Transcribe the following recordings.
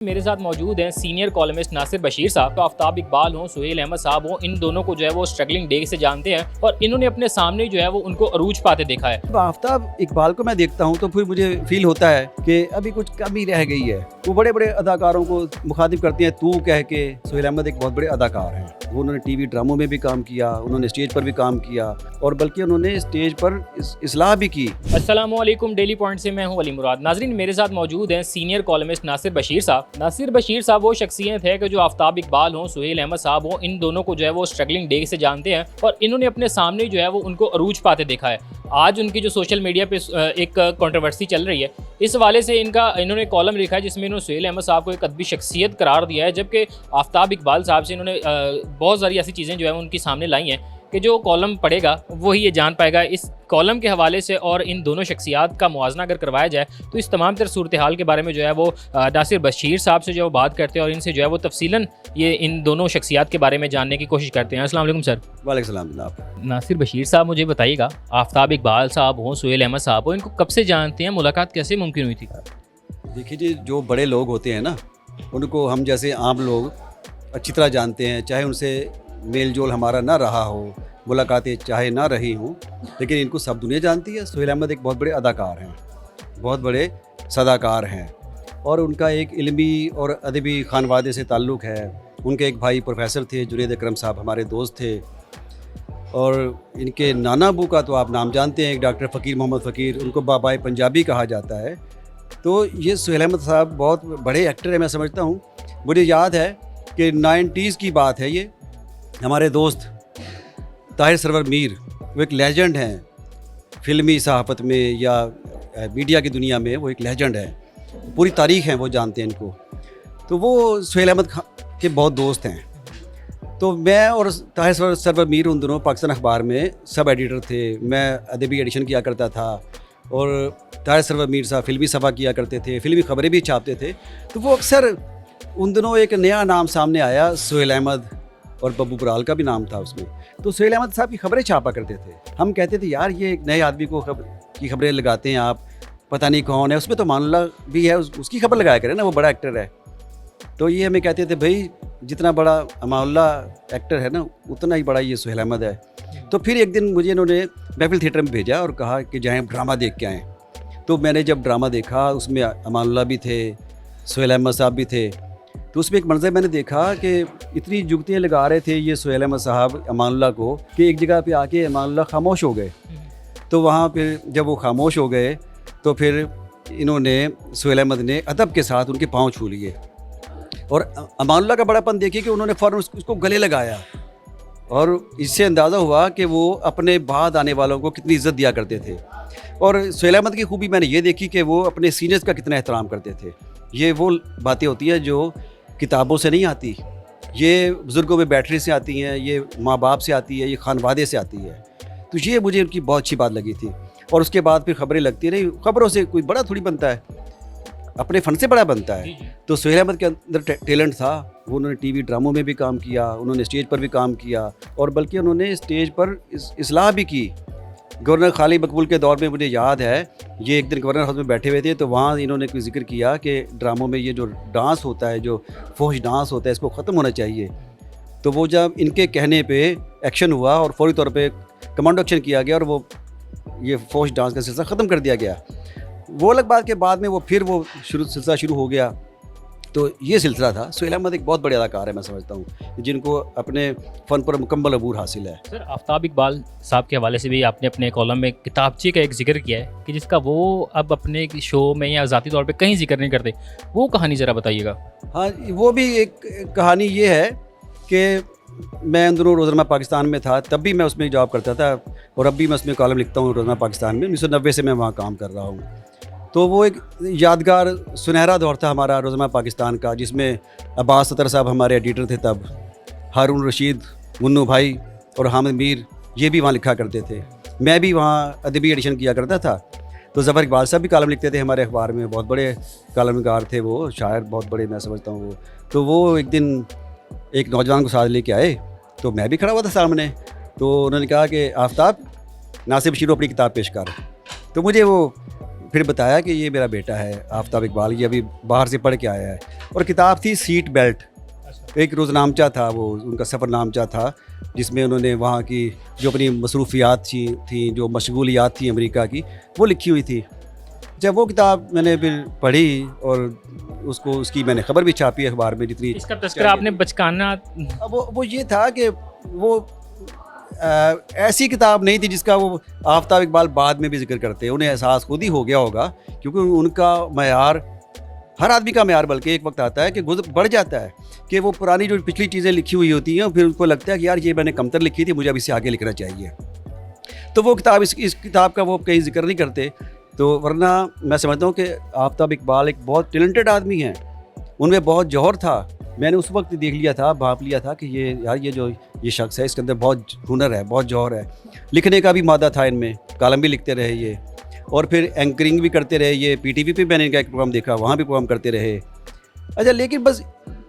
میرے ساتھ موجود ہیں سینئر کالمسٹ ناصر بشیر صاحب. تو آفتاب اقبال ہوں, سہیل احمد صاحب ہوں, ان دونوں کو جو ہے وہ اسٹرگلنگ ڈے سے جانتے ہیں اور انہوں نے اپنے سامنے جو ہے وہ ان کو عروج پاتے دیکھا ہے. آفتاب اقبال کو میں دیکھتا ہوں تو پھر مجھے فیل ہوتا ہے کہ ابھی کچھ کمی رہ گئی ہے. وہ بڑے بڑے اداکاروں کو مخاطب کرتے ہیں تو کہہ کے. سہیل احمد ایک بہت بڑے اداکار ہیں. وہ انہوں نے ٹی وی ڈراموں میں بھی کام کیا, انہوں نے اسٹیج پر بھی کام کیا اور بلکہ انہوں نے اسٹیج پر اصلاح بھی کی. السلام علیکم, ڈیلی پوائنٹ سے میں ہوں علی مراد. ناظرین, میرے ساتھ موجود ہیں سینئر کالمسٹ ناصر بشیر صاحب. ناصر بشیر صاحب وہ شخصیت ہے کہ جو آفتاب اقبال ہوں, سہیل احمد صاحب ہوں, ان دونوں کو جو ہے وہ اسٹرگلنگ ڈے سے جانتے ہیں اور انہوں نے اپنے سامنے جو ہے وہ ان کو عروج پاتے دیکھا ہے. آج ان کی جو سوشل میڈیا پہ ایک کنٹروورسی چل رہی ہے, اس حوالے سے انہوں نے کالم لکھا ہے جس میں انہوں نے سہیل احمد صاحب کو ایک ادبی شخصیت قرار دیا ہے, جبکہ آفتاب اقبال صاحب سے انہوں نے بہت ساری ایسی چیزیں جو ہے ان کی سامنے لائی ہیں کہ جو کالم پڑھے گا وہی یہ جان پائے گا. اس کالم کے حوالے سے اور ان دونوں شخصیات کا موازنہ اگر کروایا جائے تو اس تمام تر صورتحال کے بارے میں جو ہے وہ ناصر بشیر صاحب سے جو ہے بات کرتے ہیں اور ان سے جو ہے وہ تفصیلاً یہ ان دونوں شخصیات کے بارے میں جاننے کی کوشش کرتے ہیں. السلام علیکم سر. وعلیکم السلام جناب. ناصر بشیر صاحب, مجھے بتائیے گا, آفتاب اقبال صاحب ہوں, سہیل احمد صاحب ہوں, ان کو کب سے جانتے ہیں, ملاقات کیسے ممکن ہوئی تھی؟ دیکھیے جی, جو بڑے لوگ ہوتے ہیں نا, ان کو ہم جیسے عام لوگ اچھی طرح جانتے ہیں, چاہے ان سے میل جول ہمارا نہ رہا ہو, ملاقاتیں چاہے نہ رہی ہوں, لیکن ان کو سب دنیا جانتی ہے. سہیل احمد ایک بہت بڑے اداکار ہیں, بہت بڑے صداکار ہیں اور ان کا ایک علمی اور ادبی خانوادے سے تعلق ہے. ان کے ایک بھائی پروفیسر تھے, جنید اکرم صاحب ہمارے دوست تھے, اور ان کے نانا ابو کا تو آپ نام جانتے ہیں, ایک ڈاکٹر فقیر محمد فقیر, ان کو بابائے پنجابی کہا جاتا ہے. تو یہ سہیل احمد صاحب بہت بڑے ایکٹر ہیں, میں سمجھتا ہوں. مجھے یاد ہے کہ 90s کی بات ہے, یہ ہمارے دوست طاہر سرور میر, وہ ایک لیجنڈ ہیں فلمی صحافت میں یا میڈیا کی دنیا میں, وہ ایک لیجنڈ ہے, پوری تاریخ ہیں, وہ جانتے ہیں ان کو. تو وہ سہیل احمد کے بہت دوست ہیں. تو میں اور طاہر سرور میر ان دونوں پاکستان اخبار میں سب ایڈیٹر تھے. میں ادبی ایڈیشن کیا کرتا تھا اور طاہر سرور میر صاحب فلمی صفحہ کیا کرتے تھے, فلمی خبریں بھی چھاپتے تھے. تو وہ اکثر ان دنوں ایک نیا نام سامنے آیا, سہیل احمد, اور ببو برال کا بھی نام تھا اس میں. تو سہیل احمد صاحب کی خبریں چھاپا کرتے تھے. ہم کہتے تھے یار یہ ایک نئے آدمی کو کی خبریں لگاتے ہیں آپ, پتہ نہیں کون ہے, اس میں تو امان اللہ بھی ہے, اس کی خبر لگایا کریں نا, وہ بڑا ایکٹر ہے. تو یہ ہمیں کہتے تھے بھائی جتنا بڑا امان اللہ ایکٹر ہے نا, اتنا ہی بڑا یہ سہیل احمد ہے. تو پھر ایک دن مجھے انہوں نے محفل تھیٹر میں بھیجا اور کہا کہ جائیں ڈرامہ دیکھ کے آئیں. تو میں نے جب ڈرامہ دیکھا, اس میں امان اللہ بھی تھے, سہیل احمد صاحب بھی تھے. تو اس میں ایک منظر میں نے دیکھا کہ اتنی جگتیاں لگا رہے تھے یہ سہیل احمد صاحب امان اللہ کو کہ ایک جگہ پہ آ کے امان اللہ خاموش ہو گئے. تو وہاں پھر جب وہ خاموش ہو گئے تو پھر انہوں نے, سہیل احمد نے ادب کے ساتھ ان کے پاؤں چھو لیے, اور امان اللہ کا بڑا پن دیکھیے کہ انہوں نے فوراً اس کو گلے لگایا, اور اس سے اندازہ ہوا کہ وہ اپنے بعد آنے والوں کو کتنی عزت دیا کرتے تھے. اور سہیل احمد کی خوبی میں نے یہ دیکھی کہ وہ اپنے سینئرز کا کتنا احترام کرتے تھے. یہ وہ باتیں ہوتی ہیں جو کتابوں سے نہیں آتی, یہ بزرگوں میں بیٹھنے سے آتی ہیں, یہ ماں باپ سے آتی ہے, یہ خانوادے سے آتی ہے. تو یہ مجھے ان کی بہت اچھی بات لگی تھی. اور اس کے بعد پھر خبریں لگتی رہی. خبروں سے کوئی بڑا تھوڑی بنتا ہے, اپنے فن سے بڑا بنتا ہے. تو سہیل احمد کے اندر ٹیلنٹ تھا. وہ انہوں نے ٹی وی ڈراموں میں بھی کام کیا, انہوں نے اسٹیج پر بھی کام کیا, اور بلکہ انہوں نے اسٹیج پر اصلاح بھی کی. گورنر خالد مقبول کے دور میں مجھے یاد ہے, یہ ایک دن گورنر ہاؤس میں بیٹھے ہوئے تھے, تو وہاں انہوں نے کوئی ذکر کیا کہ ڈراموں میں یہ جو ڈانس ہوتا ہے, جو فحش ڈانس ہوتا ہے, اس کو ختم ہونا چاہیے. تو وہ جب ان کے کہنے پہ ایکشن ہوا اور فوری طور پہ کمانڈو ایکشن کیا گیا اور وہ یہ فحش ڈانس کا سلسلہ ختم کر دیا گیا. وہ الگ بات کے بعد میں وہ پھر وہ سلسلہ شروع ہو گیا. تو یہ سلسلہ تھا. سہیل احمد ایک بہت بڑے اداکار ہے, میں سمجھتا ہوں, جن کو اپنے فن پر مکمل عبور حاصل ہے. سر, آفتاب اقبال صاحب کے حوالے سے بھی آپ نے اپنے کالم میں کتابچے کا ایک ذکر کیا ہے کہ جس کا وہ اب اپنے شو میں یا ذاتی طور پہ کہیں ذکر نہیں کرتے. وہ کہانی ذرا بتائیے گا. ہاں, وہ بھی ایک کہانی یہ ہے کہ میں ان دنوں روزنامہ پاکستان میں تھا, تب بھی میں اس میں جاب کرتا تھا, اور اب بھی میں اس میں کالم لکھتا ہوں روزنامہ پاکستان میں. 1990 سے میں وہاں کام کر رہا ہوں. تو وہ ایک یادگار سنہرا دور تھا ہمارا روزنامہ پاکستان کا, جس میں عباس ستر صاحب ہمارے ایڈیٹر تھے تب, ہارون رشید, منو بھائی اور حامد میر, یہ بھی وہاں لکھا کرتے تھے. میں بھی وہاں ادبی ایڈیشن کیا کرتا تھا. تو ظفر اقبال صاحب بھی کالم لکھتے تھے ہمارے اخبار میں, بہت بڑے کالم نگار تھے وہ, شاعر بہت بڑے میں سمجھتا ہوں وہ. تو وہ ایک دن ایک نوجوان کو ساتھ لے کے آئے, تو میں بھی کھڑا ہوا تھا سامنے. تو انہوں نے کہا کہ آفتاب, ناصر بشیر اپنی کتاب پیش کر. تو مجھے وہ फिर बताया कि ये मेरा बेटा है आफ्ताब इकबाल, ये अभी बाहर से पढ़ के आया है। और किताब थी सीट बेल्ट, एक रोज़नामचा था, वो उनका सफ़रनामचा था, जिसमें उन्होंने वहाँ की जो अपनी मसरूफियात थी, जो मशगूलियात थी अमेरिका की, वो लिखी हुई थी। जब वो किताब मैंने फिर पढ़ी और उसकी मैंने ख़बर भी छापी अखबार में जितनी। इसका तस्करा आपने बचकाना, अब वो ये था कि वो ऐसी किताब नहीं थी जिसका वो आफ्ताब इकबाल बाद में भी जिक्र करते हैं। उन्हें एहसास खुद ही हो गया होगा, क्योंकि उनका मयार, हर आदमी का मयार बल्कि एक वक्त आता है कि बढ़ जाता है, कि वो पुरानी जो पिछली चीज़ें लिखी हुई होती हैं फिर उनको लगता है कि यार ये मैंने कमतर लिखी थी, मुझे अब इससे आगे लिखना चाहिए। तो वो किताब इस किताब का वो कहीं जिक्र नहीं करते। तो वरना मैं समझता हूँ कि आफ्ताब इकबाल एक बहुत टैलेंटेड आदमी हैं, उनमें बहुत जौहर था। मैंने उस वक्त देख लिया था, भाप लिया था कि ये शख्स है, इसके अंदर बहुत हुनर है, बहुत जौहर है। लिखने का भी मादा था इनमें, कॉलम भी लिखते रहे ये, और फिर एंकरिंग भी करते रहे ये। पीटीवी पे मैंने इनका एक प्रोग्राम देखा, वहाँ भी प्रोग्राम करते रहे। अच्छा, लेकिन बस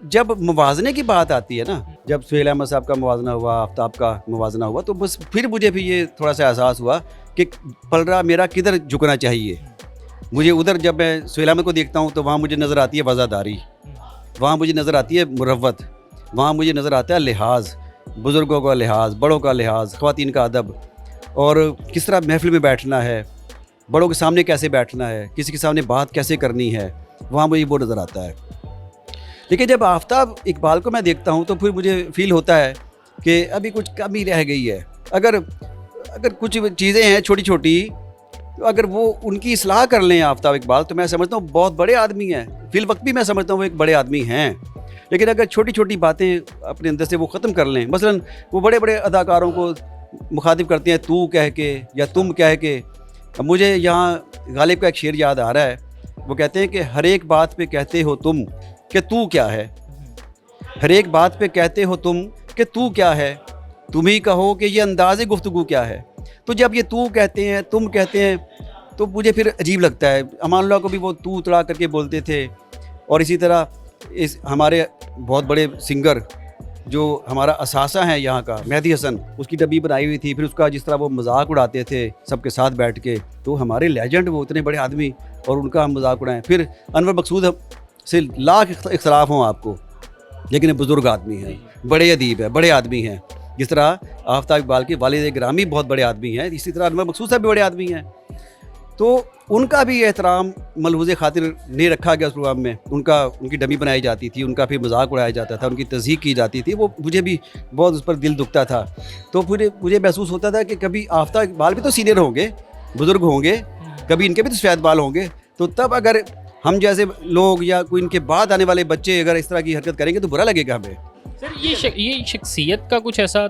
जब मुवाज़ने की बात आती है ना, जब सुहेल अहमद साहब का मुवाज़ना हुआ, आफ्ताब का मुवाज़ना हुआ, तो बस फिर मुझे भी ये थोड़ा सा एहसास हुआ कि पलड़ा मेरा किधर झुकना चाहिए। मुझे उधर, जब मैं सुहेल अहमद को देखता हूँ तो वहाँ मुझे नज़र आती है वज़ादारी, वहाँ मुझे नज़र आती है मुरव्वत, वहाँ मुझे नज़र आता है लिहाज, बुज़ुर्गों का लिहाज, बड़ों का लिहाज, ख़वातीन का अदब, और किस तरह महफ़िल में बैठना है, बड़ों के सामने कैसे बैठना है, किसी के सामने बात कैसे करनी है, वहाँ मुझे वो नज़र आता है। लेकिन जब आफ्ताब इकबाल को मैं देखता हूँ तो फिर मुझे फ़ील होता है कि अभी कुछ कमी रह गई है। अगर कुछ चीज़ें हैं छोटी छोटी, तो अगर वो उनकी इस्लाह कर लें आफ्ताब इकबाल, तो मैं समझता हूँ बहुत बड़े आदमी हैं। फ़िल वक्त भी मैं समझता हूँ वो एक बड़े आदमी हैं, लेकिन अगर छोटी छोटी बातें अपने अंदर से वो ख़त्म कर लें, मसलन वो बड़े बड़े अदाकारों को मुखातिब करते हैं तू कह के या तुम कह के। अब मुझे यहाँ गालिब का एक शेर याद आ रहा है, वो कहते हैं कि हर एक बात पे कहते हो तुम कि तू क्या है, हर एक बात पे कहते हो तुम कि तू क्या है, तुम ही कहो कि ये अंदाज़े गुफ्तगू क्या है। तो जब ये तू कहते हैं, तुम कहते हैं, तो मुझे फिर अजीब लगता है। अमानुल्लाह को भी वो तू तड़ा करके बोलते थे, और इसी तरह इस हमारे बहुत बड़े सिंगर जो हमारा असासा है यहाँ का, मेहदी हसन, उसकी डब्बी बनाई हुई थी, फिर उसका जिस तरह वो मजाक उड़ाते थे सबके साथ बैठ के, तो हमारे लेजेंड वो इतने बड़े आदमी, और उनका हम मजाक उड़ाएं। फिर अनवर मकसूद से लाख इख्तलाफ हों आपको, लेकिन बुज़ुर्ग आदमी हैं, बड़े अदीब है, बड़े आदमी हैं। जिस तरह आफ्ताब इकबाल के वालिद ग्रामी बहुत बड़े आदमी हैं, इसी तरह अनवर मकसूद साहब भी बड़े आदमी हैं। तो उनका भी एहतराम मलहूज़े खातिर नहीं रखा गया उस प्रोग्राम में। उनकी डमी बनाई जाती थी, उनका फिर मजाक उड़ाया जाता था, उनकी तज़हीक की जाती थी। वो मुझे भी बहुत उस पर दिल दुखता था। तो फिर मुझे महसूस होता था कि कभी आफ्ताब इकबाल भी तो सीनियर होंगे, बुज़ुर्ग होंगे, कभी इनके भी तो सफ़ेद बाल होंगे। तो तब अगर हम जैसे लोग या कोई इनके बाद आने वाले बच्चे अगर इस तरह की हरकत करेंगे तो बुरा लगेगा हमें। सर ये शख्सियत का कुछ ऐसा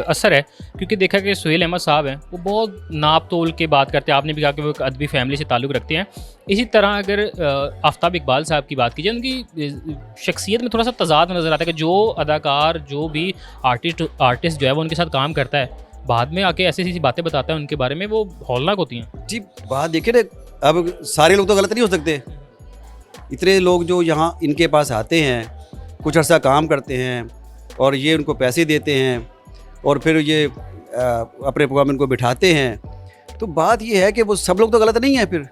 असर है, क्योंकि देखा कि सुहेल अहमद साहब हैं, वो बहुत नाप तोल के बात करते हैं। आपने भी कहा कि वो एक अदबी फैमिली से ताल्लुक़ रखते हैं। इसी तरह अगर आफ्ताब इकबाल साहब की बात की जाए, उनकी शख्सियत में थोड़ा सा तज़ाद नज़र आता है कि जो अदाकार, जो भी आर्टिस्ट जो है वो उनके साथ काम करता है, बाद में आके ऐसी ऐसी बातें बताता है उनके बारे में, वो हौलनाक होती हैं। जी, बात देखिए ना, अब सारे लोग तो गलत नहीं हो सकते। इतने लोग जो यहाँ इनके पास आते हैं, कुछ अर्सा काम करते हैं, और ये उनको पैसे देते हैं, और फिर ये अपने प्रोग्राम में उनको बिठाते हैं। तो बात ये है कि वो सब लोग तो गलत नहीं है, फिर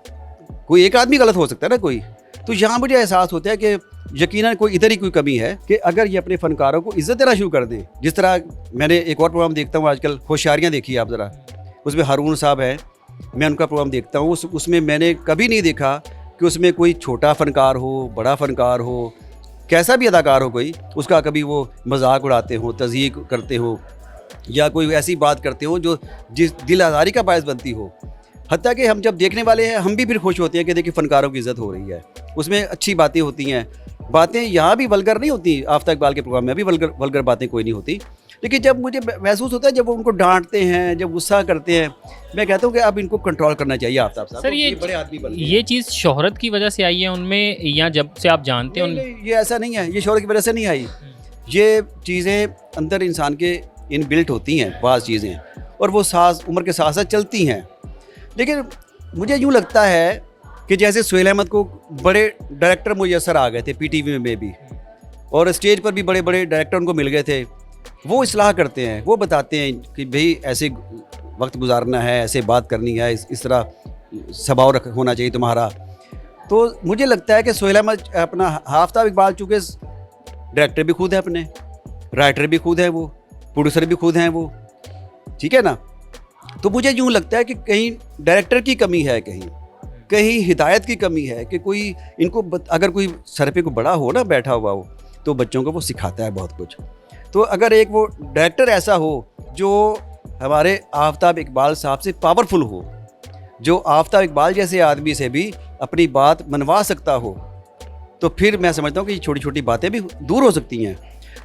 कोई एक आदमी गलत हो सकता है ना कोई। तो यहाँ मुझे एहसास होता है कि यकीनन कोई इधर ही कोई कमी है कि अगर ये अपने फ़नकारों को इज़्ज़त देना शुरू कर दें। जिस तरह मैंने एक और प्रोग्राम देखता हूँ आजकल, होशियारियाँ देखिए आप ज़रा, उसमें हारून साहब हैं, मैं उनका प्रोग्राम देखता हूँ। उसमें मैंने कभी नहीं देखा कि उसमें कोई छोटा फ़नकार हो, बड़ा फ़नकार हो, कैसा भी अदाकार हो कोई, उसका कभी वो मजाक उड़ाते हो, तज़हीक करते हो, या कोई ऐसी बात करते हो जो जिस दिल आज़ारी का बायस बनती हो। हत्ता कि हम जब देखने वाले हैं, हम भी फिर खुश होते हैं कि देखिए फ़नकारों की इज़्ज़त हो रही है, उसमें अच्छी बातें होती हैं। बातें यहाँ भी वल्गर नहीं होती, आफ्ताब इकबाल के प्रोग्राम में भी वल्गर बातें कोई नहीं होती। लेकिन जब मुझे महसूस होता है, जब वो उनको डांटते हैं, जब गुस्सा करते हैं, मैं कहता हूँ कि अब इनको कंट्रोल करना चाहिए आफ्ताब साहब। सर ये बड़े आदमी बन गए। ये चीज़ शोहरत की वजह से आई है उनमें, या जब से आप जानते हैं नहीं, ये ऐसा नहीं है, ये शोहरत की वजह से नहीं आई। ये चीज़ें अंदर इंसान के इनबिल्ट होती हैं, बाज़ चीज़ें, और वो उम्र के साथ साथ चलती हैं। लेकिन मुझे यूँ लगता है कि जैसे सुहेल अहमद को बड़े डायरेक्टर मुयस्सर आ गए थे पीटीवी में भी, और स्टेज पर भी बड़े बड़े डायरेक्टर उनको मिल गए थे। वो इस्लाह करते हैं, वो बताते हैं कि भाई ऐसे वक्त गुजारना है, ऐसे बात करनी है, इस तरह स्वभाव होना चाहिए तुम्हारा। तो मुझे लगता है कि सोहेल अहमद अपना आफ्ताब इकबाल चूँकि डायरेक्टर भी खुद है, अपने राइटर भी खुद है, वो प्रोड्यूसर भी खुद हैं वो, ठीक है ना। तो मुझे यूँ लगता है कि कहीं डायरेक्टर की कमी है, कहीं हिदायत की कमी है कि कोई इनको अगर कोई सर पे को बड़ा हो ना बैठा हुआ हो तो बच्चों को वो सिखाता है बहुत कुछ। तो अगर एक वो डायरेक्टर ऐसा हो जो हमारे आफ्ताब इकबाल साहब से पावरफुल हो, जो आफ्ताब इकबाल जैसे आदमी से भी अपनी बात मनवा सकता हो, तो फिर मैं समझता हूँ कि ये छोटी छोटी बातें भी दूर हो सकती हैं।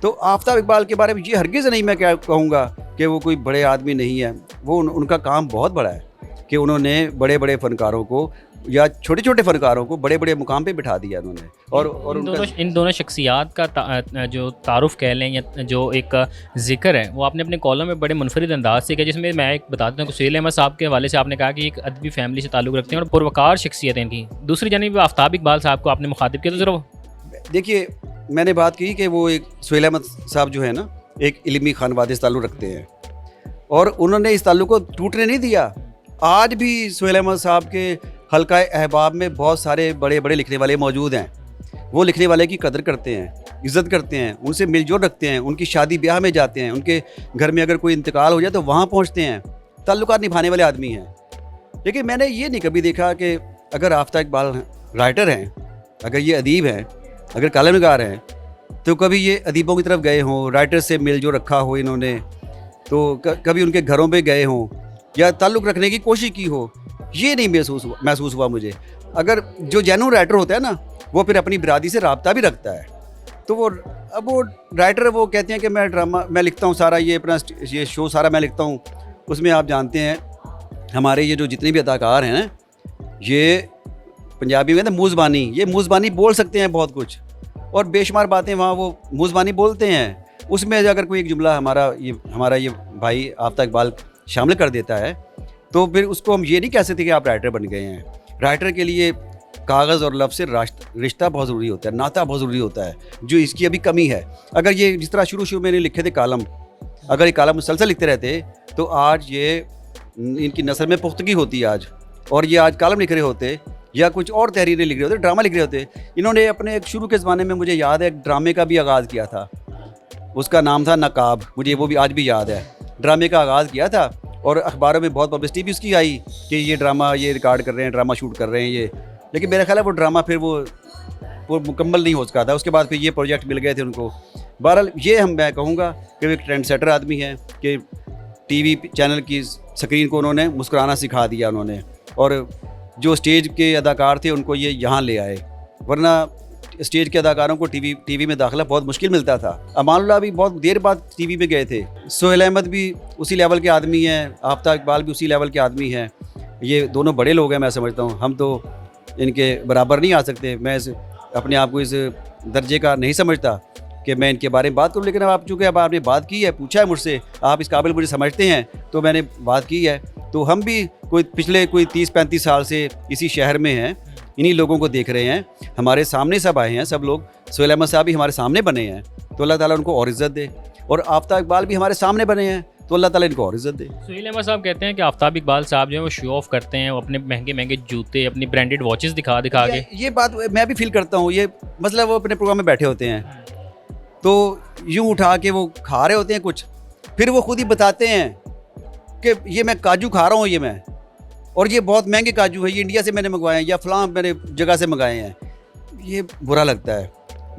तो आफ्ताब इकबाल के बारे में ये हरगिज़ नहीं मैं क्या कहूँगा कि वो कोई बड़े आदमी नहीं है। वो उनका काम बहुत बड़ा है कि उन्होंने बड़े बड़े फ़नकारों को या छोटे छोटे फ़नकारों को बड़े बड़े मुकाम पे बिठा दिया उन्होंने। और इन दोनों शख्सियात का जो तारुफ कह लें या जो एक ज़िक्र है वो आपने अपने कॉलम में बड़े मुनफरिद अंदाज से किया, जिसमें मैं एक बताता हूँ कि सोहेल अहमद साहब के हवाले से आपने कहा कि एक अदबी फैमिली से ताल्लुक़ रखते हैं और पुरवकार शख्सियत है इनकी। दूसरी जानिब आफ्ताब इकबाल साहब को आपने मुखातिब किया, तो ज़रा देखिए मैंने बात की कि वो एक सोहेल अहमद साहब जो है ना एक इल्मी खानवादे से ताल्लुक़ रखते हैं और उन्होंने इस ताल्लुक़ को टूटने नहीं दिया। आज भी सोहेल अहमद साहब के हल्का अहबाब में बहुत सारे बड़े बड़े लिखने वाले मौजूद हैं। वो लिखने वाले की कदर करते हैं, इज़्ज़त करते हैं, उनसे मिलजोल रखते हैं, उनकी शादी ब्याह में जाते हैं, उनके घर में अगर कोई इंतकाल हो जाए तो वहाँ पहुँचते हैं, ताल्लुकात निभाने वाले आदमी हैं। लेकिन मैंने ये नहीं कभी देखा कि अगर आफ्ताब इकबाल राइटर हैं, अगर ये अदीब हैं, अगर कलमगार हैं, तो कभी ये अदीबों की तरफ गए हों, राइटर से मिलजोल रखा हो इन्होंने, तो कभी उनके घरों पे गए हों या ताल्लुक़ रखने की कोशिश की हो, ये नहीं महसूस हुआ मुझे। अगर जो जेन्युइन राइटर होता है ना वो फिर अपनी बिरादरी से राब्ता भी रखता है। तो वो राइटर वो कहते हैं कि मैं ड्रामा मैं लिखता हूँ सारा, ये अपना ये शो सारा मैं लिखता हूँ। उसमें आप जानते हैं हमारे ये जो जितने भी अदाकार हैं ये पंजाबी में तो मूज़बानी, ये मूज़बानी बोल सकते हैं बहुत कुछ और बेशुमार बातें वहाँ वो मूज़बानी बोलते हैं। उसमें अगर कोई एक जुमला हमारा ये भाई आफ्ताब इकबाल शामिल कर देता है तो फिर उसको हम ये नहीं कह सकते कि आप राइटर बन गए हैं। राइटर के लिए कागज़ और लफ्ज़ से रिश्ता बहुत ज़रूरी होता है, नाता बहुत ज़रूरी होता है, जो इसकी अभी कमी है। अगर ये जिस तरह शुरू में लिखे थे कालम, अगर ये कालम मुसलसल लिखते रहते तो आज ये इनकी नस्ल में पुख्तगी होती आज, और ये आज कालम लिख रहे होते या कुछ और तहरीरें लिख रहे होते, ड्रामा लिख रहे होते। इन्होंने अपने एक शुरू के ज़माने में मुझे याद है एक ड्रामे का भी आगाज़ किया था, उसका नाम था नकाब, मुझे वो भी आज भी याद है। ड्रामे का आगाज़ किया था और अखबारों में बहुत पब्लिसिटी भी उसकी आई कि ये ड्रामा ये रिकॉर्ड कर रहे हैं, ड्रामा शूट कर रहे हैं ये। लेकिन मेरा ख्याल है वो ड्रामा फिर वो मुकम्मल नहीं हो सका था। उसके बाद फिर ये प्रोजेक्ट मिल गए थे उनको। बहरहाल ये मैं कहूँगा कि वो एक ट्रेंड सेटर आदमी है कि टीवी चैनल की स्क्रीन को उन्होंने मुस्कुराना सिखा दिया उन्होंने, और जो स्टेज के अदाकार थे उनको ये यहाँ ले आए, वरना स्टेज के अदाकारों को टीवी में दाखिला बहुत मुश्किल मिलता था। अमानुल्लाह भी बहुत देर बाद टीवी में गए थे, सोहेल अहमद भी उसी लेवल के आदमी हैं, आफ्ताब इकबाल भी उसी लेवल के आदमी हैं। ये दोनों बड़े लोग हैं, मैं समझता हूँ। हम तो इनके बराबर नहीं आ सकते। मैं अपने आप को इस दर्जे का नहीं समझता कि मैं इनके बारे में बात करूँ, लेकिन अब चूँकि अब आपने बात की है, पूछा है मुझसे, आप इस काबिल मुझे समझते हैं तो मैंने बात की है। तो हम भी पिछले 30-35 साल से इसी शहर में हैं, इन्हीं लोगों को देख रहे हैं। हमारे सामने सब आए हैं, सब लोग। सोहेल अहमद साहब भी हमारे सामने बने हैं तो अल्लाह ताला उनको और इज़्ज़त दे, और आफ्ताब इकबाल भी हमारे सामने बने हैं तो अल्लाह ताला इनको और इज़्ज़त दे। सोहेल अहमद साहब कहते हैं कि आफ्ताब इकबाल साहब जो है वो शो ऑफ करते हैं, वो अपने महंगे महंगे जूते, अपनी ब्रांडेड वॉचेस दिखा के। ये बात मैं भी फील करता हूँ। ये मतलब वो अपने प्रोग्राम में बैठे होते हैं तो यूँ उठा के वो खा रहे होते हैं कुछ, फिर वो खुद ही बताते हैं कि ये मैं काजू खा रहा हूँ, ये मैं, और ये बहुत महंगे काजू है, ये इंडिया से मैंने मंगवाए हैं या फलां मैंने जगह से मंगाए हैं। ये बुरा लगता है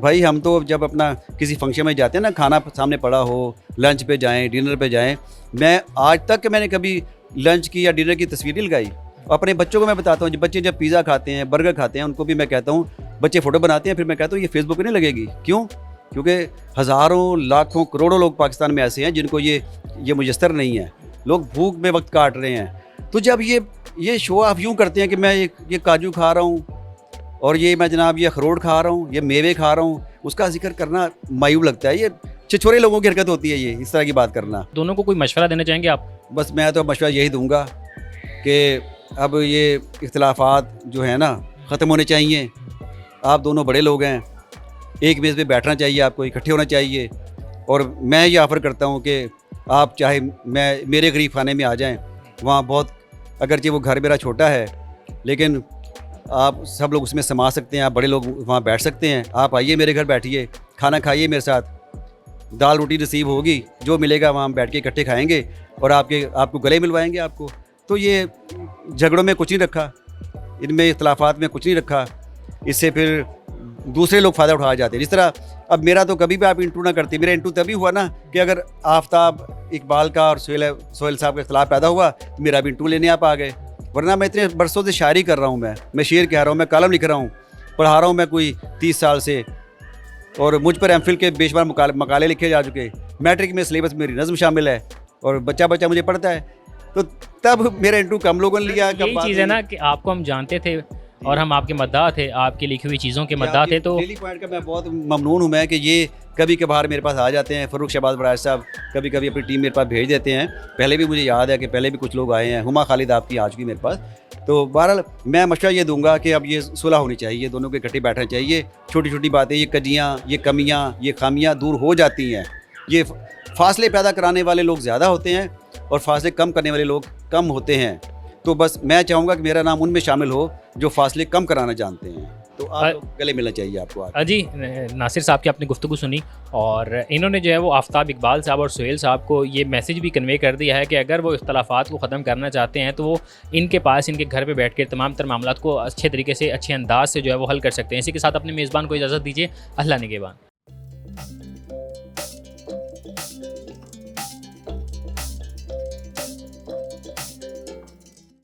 भाई। हम तो जब अपना किसी फंक्शन में जाते हैं ना, खाना सामने पड़ा हो, लंच पे जाएं, डिनर पे जाएं, मैं आज तक मैंने कभी लंच की या डिनर की तस्वीर नहीं लगाई। अपने बच्चों को मैं बताता हूँ, बच्चे जब पिज़्ज़ा खाते हैं, बर्गर खाते हैं, उनको भी मैं कहता हूँ, बच्चे फ़ोटो बनाते हैं, फिर मैं कहता हूँ ये फेसबुक पे नहीं लगेगी। क्यों? क्योंकि हज़ारों लाखों करोड़ों लोग पाकिस्तान में ऐसे हैं जिनको ये मुयस्सर नहीं है। लोग भूख में वक्त काट रहे हैं। तो जब ये शो ऑफ यूँ करते हैं कि मैं ये काजू खा रहा हूँ और ये मैं जनाब ये अखरोट खा रहा हूँ, ये मेवे खा रहा हूँ, उसका जिक्र करना मायूब लगता है। ये छिछोरे लोगों की हरकत होती है ये, इस तरह की बात करना। दोनों को कोई मशवरा देना चाहेंगे आप? बस मैं तो मशवरा यही दूंगा कि अब ये इख्तिलाफात जो है ना ख़त्म होने चाहिए। आप दोनों बड़े लोग हैं, एक मेज़ पे बैठना चाहिए, आपको इकट्ठे होना चाहिए। और मैं ये ऑफ़र करता हूँ कि आप चाहे मेरे गरीब खाने में आ जाएं, वहाँ बहुत, अगरचे वो घर मेरा छोटा है لیکن آپ سب لوگ اس میں سما سکتے ہیں, آپ بڑے لوگ وہاں بیٹھ سکتے ہیں. آپ آئیے میرے گھر بیٹھیے, کھانا کھائیے میرے ساتھ, دال روٹی نصیب ہوگی, جو ملے گا وہاں ہم بیٹھ کے اکٹھے کھائیں گے اور آپ کو گلے ملوائیں گے آپ کو. تو یہ جھگڑوں میں کچھ نہیں رکھا, ان میں اختلافات میں کچھ نہیں رکھا, اس سے پھر دوسرے لوگ فائدہ اٹھا جاتے ہیں. جس طرح اب میرا تو کبھی بھی آپ انٹرو نہ کرتے, میرا انٹرو تبھی ہوا نا کہ اگر آفتاب اقبال کا اور سہیل صاحب کا اختلاف پیدا ہوا تو میرا بھی انٹرو لینے آپ آ گئے. ورنہ میں اتنے برسوں سے شاعری کر رہا ہوں, میں شعر کہہ رہا ہوں, میں کالم لکھ رہا ہوں, پڑھا رہا ہوں میں کوئی 30 سال سے, اور مجھ پر ایم فل کے بے شمار مقالے لکھے جا چکے. میٹرک میں سلیبس میری نظم شامل ہے اور بچہ مجھے پڑھتا ہے. تو تب میرا انٹرو کم لوگوں نے لیا. یہی چیز ہے نا کہ آپ کو ہم جانتے تھے اور ہم آپ کے مداح تھے, آپ کی لکھی ہوئی چیزوں کے مداح تھے. تو ڈیلی پوائنٹ کا میں بہت ممنون ہوں میں کہ یہ کبھی کبھار میرے پاس آ جاتے ہیں. فروخ شہباز براج صاحب کبھی کبھی اپنی ٹیم میرے پاس بھیج دیتے ہیں. پہلے بھی مجھے یاد ہے کہ پہلے بھی کچھ لوگ آئے ہیں, ہما خالد آپ کی آ چکی میرے پاس. تو بہرحال میں مشورہ یہ دوں گا کہ اب یہ صلح ہونی چاہیے, دونوں کے اکٹھے بیٹھنا چاہیے. چھوٹی چھوٹی باتیں, یہ کجیاں, یہ کمیاں, یہ خامیاں دور ہو جاتی ہیں. یہ فاصلے پیدا کرانے والے لوگ زیادہ ہوتے ہیں اور فاصلے کم کرنے والے لوگ کم ہوتے ہیں. تو بس میں چاہوں گا کہ میرا نام ان میں شامل ہو جو فاصلے کم کرانا جانتے ہیں. تو آپ گلے ملنا چاہیے آپ کو. جی, ناصر صاحب کی آپ نے گفتگو سنی اور انہوں نے جو ہے وہ آفتاب اقبال صاحب اور سہیل صاحب کو یہ میسج بھی کنوے کر دیا ہے کہ اگر وہ اختلافات کو ختم کرنا چاہتے ہیں تو وہ ان کے پاس, ان کے گھر پہ بیٹھ کے تمام تر معاملات کو اچھے طریقے سے, اچھے انداز سے جو ہے وہ حل کر سکتے ہیں. اسی کے ساتھ اپنے میزبان کو اجازت دیجیے. اللہ نگہبان.